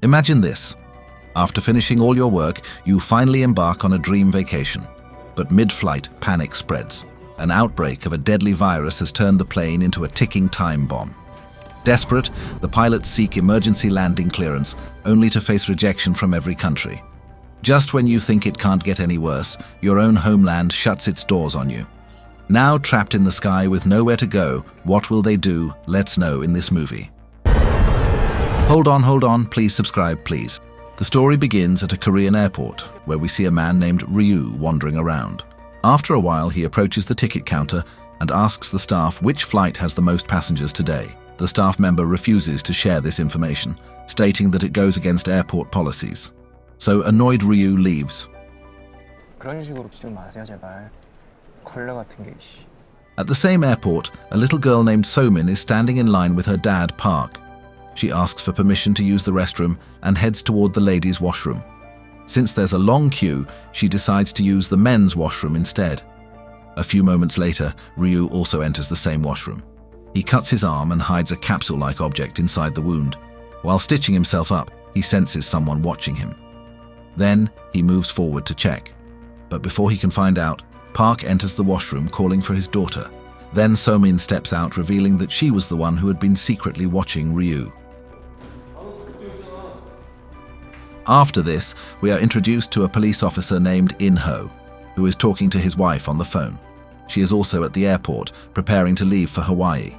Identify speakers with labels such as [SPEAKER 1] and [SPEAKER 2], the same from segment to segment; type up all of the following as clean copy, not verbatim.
[SPEAKER 1] Imagine this. After finishing all your work, you finally embark on a dream vacation. But mid-flight, panic spreads. An outbreak of a deadly virus has turned the plane into a ticking time bomb. Desperate, the pilots seek emergency landing clearance, only to face rejection from every country. Just when you think it can't get any worse, your own homeland shuts its doors on you. Now trapped in the sky with nowhere to go, what will they do? Let's know in this movie. Hold on, please subscribe, please. The story begins at a Korean airport, where we see a man named Ryu wandering around. After a while, he approaches the ticket counter and asks the staff which flight has the most passengers today. The staff member refuses to share this information, stating that it goes against airport policies. So annoyed Ryu leaves.
[SPEAKER 2] 그런 식으로 기준 마세요, 제발. 걸레 같은 게.
[SPEAKER 1] At the same airport, a little girl named Somin is standing in line with her dad, Park. She asks for permission to use the restroom and heads toward the ladies' washroom. Since there's a long queue, she decides to use the men's washroom instead. A few moments later, Ryu also enters the same washroom. He cuts his arm and hides a capsule-like object inside the wound. While stitching himself up, he senses someone watching him. Then, he moves forward to check. But before he can find out, Park enters the washroom calling for his daughter. Then Somin steps out, revealing that she was the one who had been secretly watching Ryu. After this, we are introduced to a police officer named In-ho, who is talking to his wife on the phone. She is also at the airport, preparing to leave for Hawaii.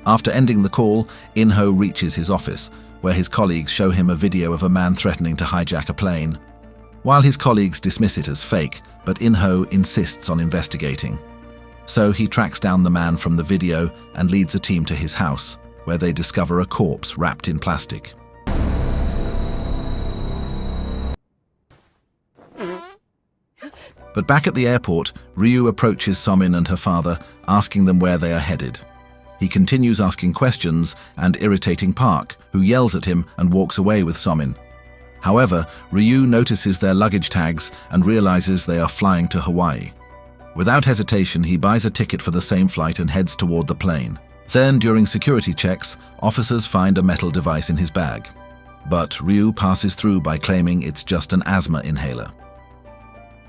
[SPEAKER 1] After ending the call, In-ho reaches his office, where his colleagues show him a video of a man threatening to hijack a plane. While his colleagues dismiss it as fake, but In-ho insists on investigating. So he tracks down the man from the video and leads a team to his house, where they discover a corpse wrapped in plastic. But back at the airport, Ryu approaches Somin and her father, asking them where they are headed. He continues asking questions and irritating Park, who yells at him and walks away with Somin. However, Ryu notices their luggage tags and realizes they are flying to Hawaii. Without hesitation, he buys a ticket for the same flight and heads toward the plane. Then, during security checks, officers find a metal device in his bag. But Ryu passes through by claiming it's just an asthma inhaler.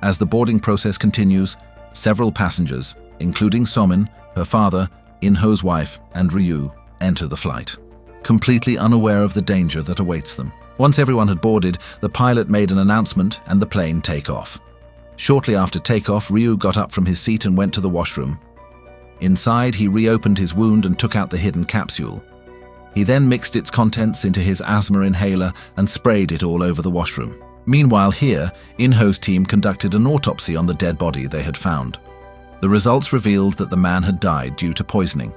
[SPEAKER 1] As the boarding process continues, several passengers, including Somin, her father, In-ho's wife, and Ryu, enter the flight, completely unaware of the danger that awaits them. Once everyone had boarded, the pilot made an announcement and the plane take off. Shortly after takeoff, Ryu got up from his seat and went to the washroom. Inside, he reopened his wound and took out the hidden capsule. He then mixed its contents into his asthma inhaler and sprayed it all over the washroom. Meanwhile here, In-ho's team conducted an autopsy on the dead body they had found. The results revealed that the man had died due to poisoning.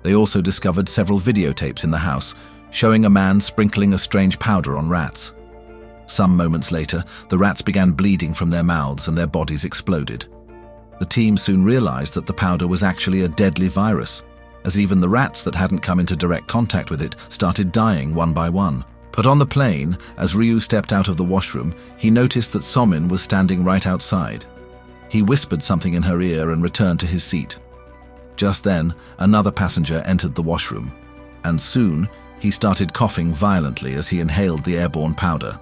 [SPEAKER 1] They also discovered several videotapes in the house, showing a man sprinkling a strange powder on rats. Some moments later, the rats began bleeding from their mouths and their bodies exploded. The team soon realized that the powder was actually a deadly virus, as even the rats that hadn't come into direct contact with it started dying one by one. But on the plane, as Ryu stepped out of the washroom, he noticed that Somin was standing right outside. He whispered something in her ear and returned to his seat. Just then, another passenger entered the washroom, and soon he started coughing violently as he inhaled the airborne powder.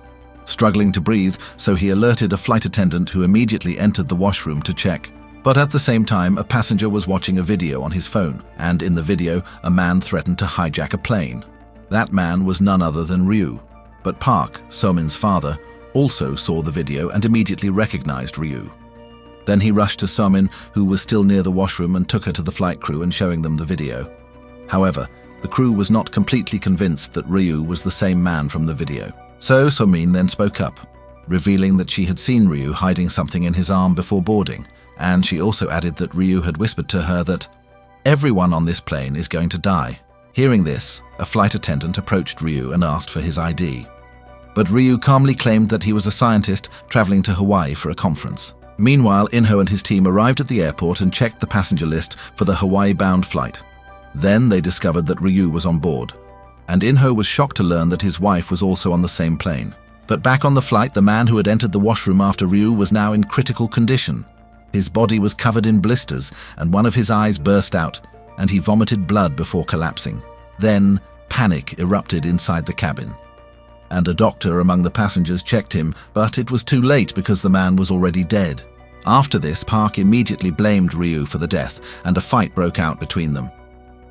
[SPEAKER 1] Struggling to breathe, so he alerted a flight attendant who immediately entered the washroom to check. But at the same time, a passenger was watching a video on his phone, and in the video, a man threatened to hijack a plane. That man was none other than Ryu. But Park, Somin's father, also saw the video and immediately recognized Ryu. Then he rushed to Somin, who was still near the washroom, and took her to the flight crew and showing them the video. However, the crew was not completely convinced that Ryu was the same man from the video. So Somin then spoke up, revealing that she had seen Ryu hiding something in his arm before boarding, and she also added that Ryu had whispered to her that everyone on this plane is going to die. Hearing this, a flight attendant approached Ryu and asked for his ID. But Ryu calmly claimed that he was a scientist traveling to Hawaii for a conference. Meanwhile, In-ho and his team arrived at the airport and checked the passenger list for the Hawaii-bound flight. Then they discovered that Ryu was on board, and In-ho was shocked to learn that his wife was also on the same plane. But back on the flight, the man who had entered the washroom after Ryu was now in critical condition. His body was covered in blisters, and one of his eyes burst out, and he vomited blood before collapsing. Then, panic erupted inside the cabin. and a doctor among the passengers checked him, but it was too late because the man was already dead. After this, Park immediately blamed Ryu for the death, and a fight broke out between them.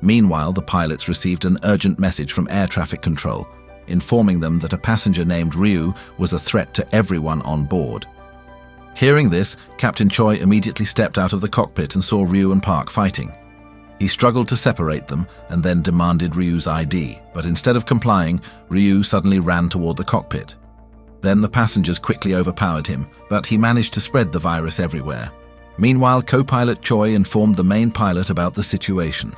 [SPEAKER 1] Meanwhile, the pilots received an urgent message from air traffic control, informing them that a passenger named Ryu was a threat to everyone on board. Hearing this, Captain Choi immediately stepped out of the cockpit and saw Ryu and Park fighting. He struggled to separate them and then demanded Ryu's ID, but instead of complying, Ryu suddenly ran toward the cockpit. Then the passengers quickly overpowered him, but he managed to spread the virus everywhere. Meanwhile, co-pilot Choi informed the main pilot about the situation.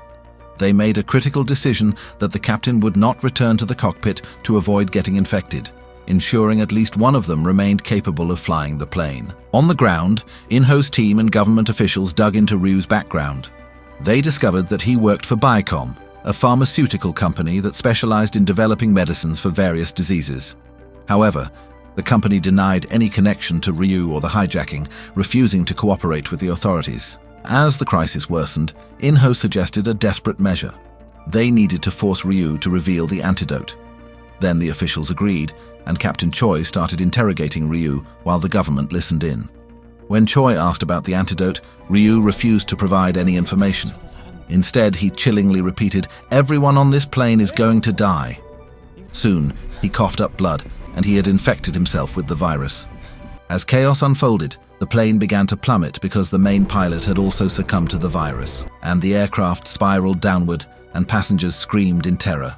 [SPEAKER 1] They made a critical decision that the captain would not return to the cockpit to avoid getting infected, ensuring at least one of them remained capable of flying the plane. On the ground, In-ho's team and government officials dug into Ryu's background. They discovered that he worked for Biocom, a pharmaceutical company that specialized in developing medicines for various diseases. However, the company denied any connection to Ryu or the hijacking, refusing to cooperate with the authorities. As the crisis worsened, In-ho suggested a desperate measure. They needed to force Ryu to reveal the antidote. Then the officials agreed, and Captain Choi started interrogating Ryu while the government listened in. When Choi asked about the antidote, Ryu refused to provide any information. Instead, he chillingly repeated, "Everyone on this plane is going to die." Soon, he coughed up blood, and he had infected himself with the virus. As chaos unfolded, the plane began to plummet because the main pilot had also succumbed to the virus, and the aircraft spiraled downward and passengers screamed in terror.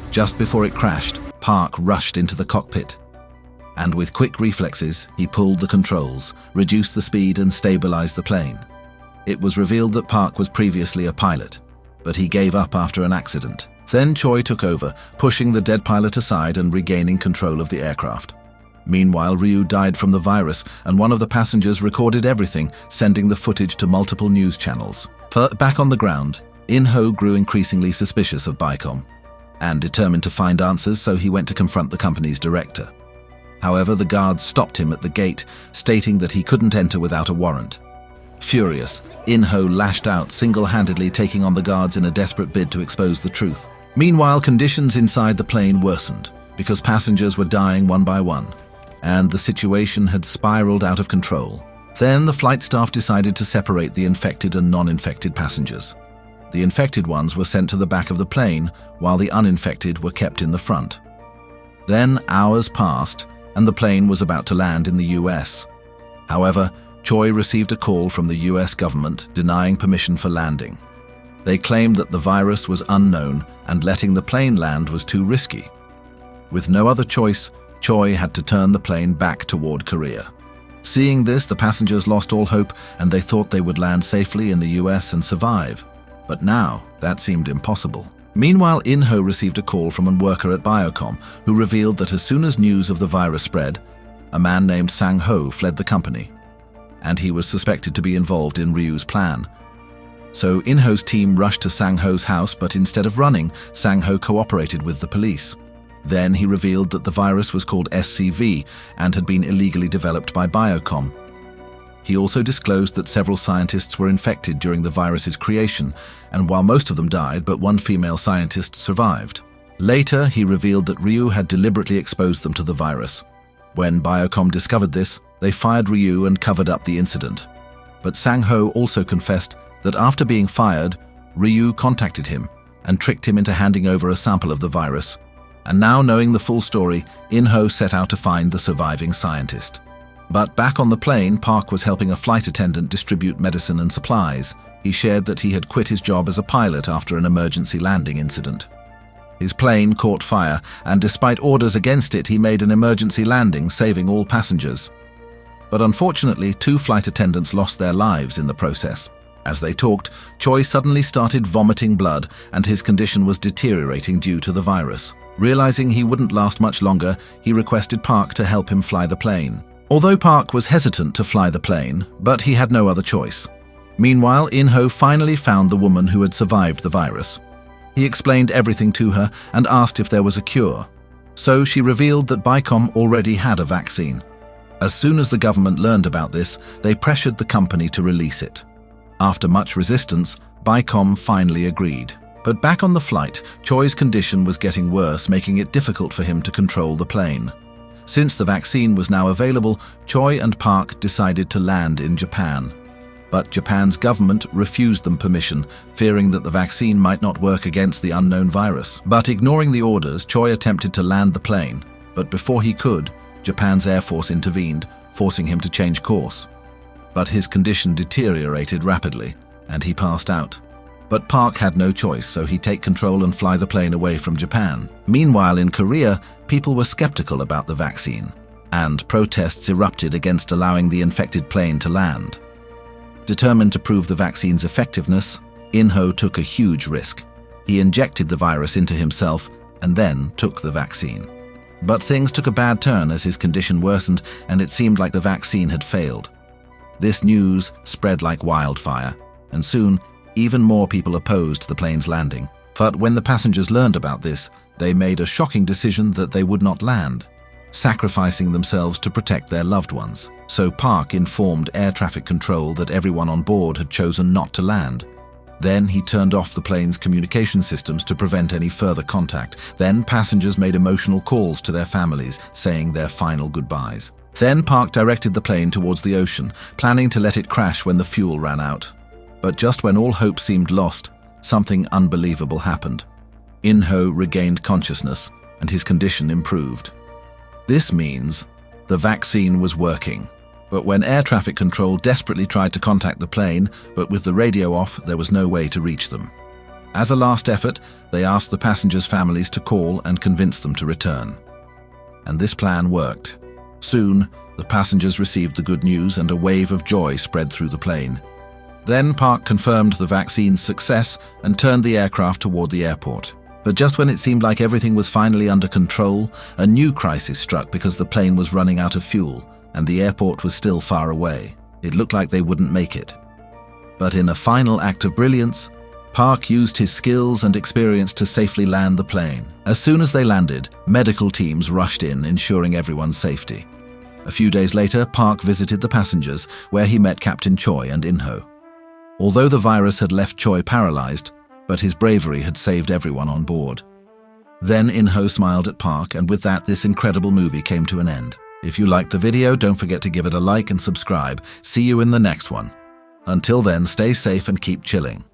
[SPEAKER 1] Just before it crashed, Park rushed into the cockpit. And with quick reflexes, he pulled the controls, reduced the speed and stabilized the plane. It was revealed that Park was previously a pilot, but he gave up after an accident. Then Choi took over, pushing the dead pilot aside and regaining control of the aircraft. Meanwhile, Ryu died from the virus, and one of the passengers recorded everything, sending the footage to multiple news channels. Back on the ground, In-ho grew increasingly suspicious of Biocom, and determined to find answers, so he went to confront the company's director. However, the guards stopped him at the gate, stating that he couldn't enter without a warrant. Furious, In-ho lashed out, single-handedly taking on the guards in a desperate bid to expose the truth. Meanwhile, conditions inside the plane worsened, because passengers were dying one by one, and the situation had spiraled out of control. Then the flight staff decided to separate the infected and non-infected passengers. The infected ones were sent to the back of the plane, while the uninfected were kept in the front. Then hours passed, and the plane was about to land in the US. However, Choi received a call from the US government denying permission for landing. They claimed that the virus was unknown and letting the plane land was too risky. With no other choice, Choi had to turn the plane back toward Korea. Seeing this, the passengers lost all hope and they thought they would land safely in the US and survive. But now, that seemed impossible. Meanwhile, In-ho received a call from a worker at Biocom who revealed that as soon as news of the virus spread, a man named Sang-ho fled the company, and he was suspected to be involved in Ryu's plan. So In-ho's team rushed to Sang-ho's house, but instead of running, Sang-ho cooperated with the police. Then he revealed that the virus was called SCV and had been illegally developed by Biocom. He also disclosed that several scientists were infected during the virus's creation, and while most of them died, but one female scientist survived. Later, he revealed that Ryu had deliberately exposed them to the virus. When Biocom discovered this, they fired Ryu and covered up the incident. But Sang-ho also confessed that after being fired, Ryu contacted him and tricked him into handing over a sample of the virus. And now, knowing the full story, In-ho set out to find the surviving scientist. But back on the plane, Park was helping a flight attendant distribute medicine and supplies. He shared that he had quit his job as a pilot after an emergency landing incident. His plane caught fire, and despite orders against it, he made an emergency landing, saving all passengers. But unfortunately, 2 flight attendants lost their lives in the process. As they talked, Choi suddenly started vomiting blood, and his condition was deteriorating due to the virus. Realizing he wouldn't last much longer, he requested Park to help him fly the plane. Although Park was hesitant to fly the plane, but he had no other choice. Meanwhile, In-ho finally found the woman who had survived the virus. He explained everything to her and asked if there was a cure. So she revealed that Biocom already had a vaccine. As soon as the government learned about this, they pressured the company to release it. After much resistance, Biocom finally agreed. But back on the flight, Choi's condition was getting worse, making it difficult for him to control the plane. Since the vaccine was now available, Choi and Park decided to land in Japan. But Japan's government refused them permission, fearing that the vaccine might not work against the unknown virus. But ignoring the orders, Choi attempted to land the plane. But before he could, Japan's Air Force intervened, forcing him to change course. But his condition deteriorated rapidly, and he passed out. But Park had no choice, so he'd take control and fly the plane away from Japan. Meanwhile, in Korea, people were skeptical about the vaccine, and protests erupted against allowing the infected plane to land. Determined to prove the vaccine's effectiveness, In-ho took a huge risk. He injected the virus into himself and then took the vaccine. But things took a bad turn as his condition worsened and it seemed like the vaccine had failed. This news spread like wildfire, and soon even more people opposed the plane's landing. But when the passengers learned about this, they made a shocking decision that they would not land, sacrificing themselves to protect their loved ones. So Park informed air traffic control that everyone on board had chosen not to land. Then he turned off the plane's communication systems to prevent any further contact. Then passengers made emotional calls to their families, saying their final goodbyes. Then Park directed the plane towards the ocean, planning to let it crash when the fuel ran out. But just when all hope seemed lost, something unbelievable happened. In-ho regained consciousness, and his condition improved. This means the vaccine was working. But when air traffic control desperately tried to contact the plane, but with the radio off, there was no way to reach them. As a last effort, they asked the passengers' families to call and convince them to return. And this plan worked. Soon, the passengers received the good news and a wave of joy spread through the plane. Then Park confirmed the vaccine's success and turned the aircraft toward the airport. But just when it seemed like everything was finally under control, a new crisis struck because the plane was running out of fuel and the airport was still far away. It looked like they wouldn't make it. But in a final act of brilliance, Park used his skills and experience to safely land the plane. As soon as they landed, medical teams rushed in, ensuring everyone's safety. A few days later, Park visited the passengers, where he met Captain Choi and In-ho. Although the virus had left Choi paralyzed, but his bravery had saved everyone on board. Then In-ho smiled at Park, and with that, this incredible movie came to an end. If you liked the video, don't forget to give it a like and subscribe. See you in the next one. Until then, stay safe and keep chilling.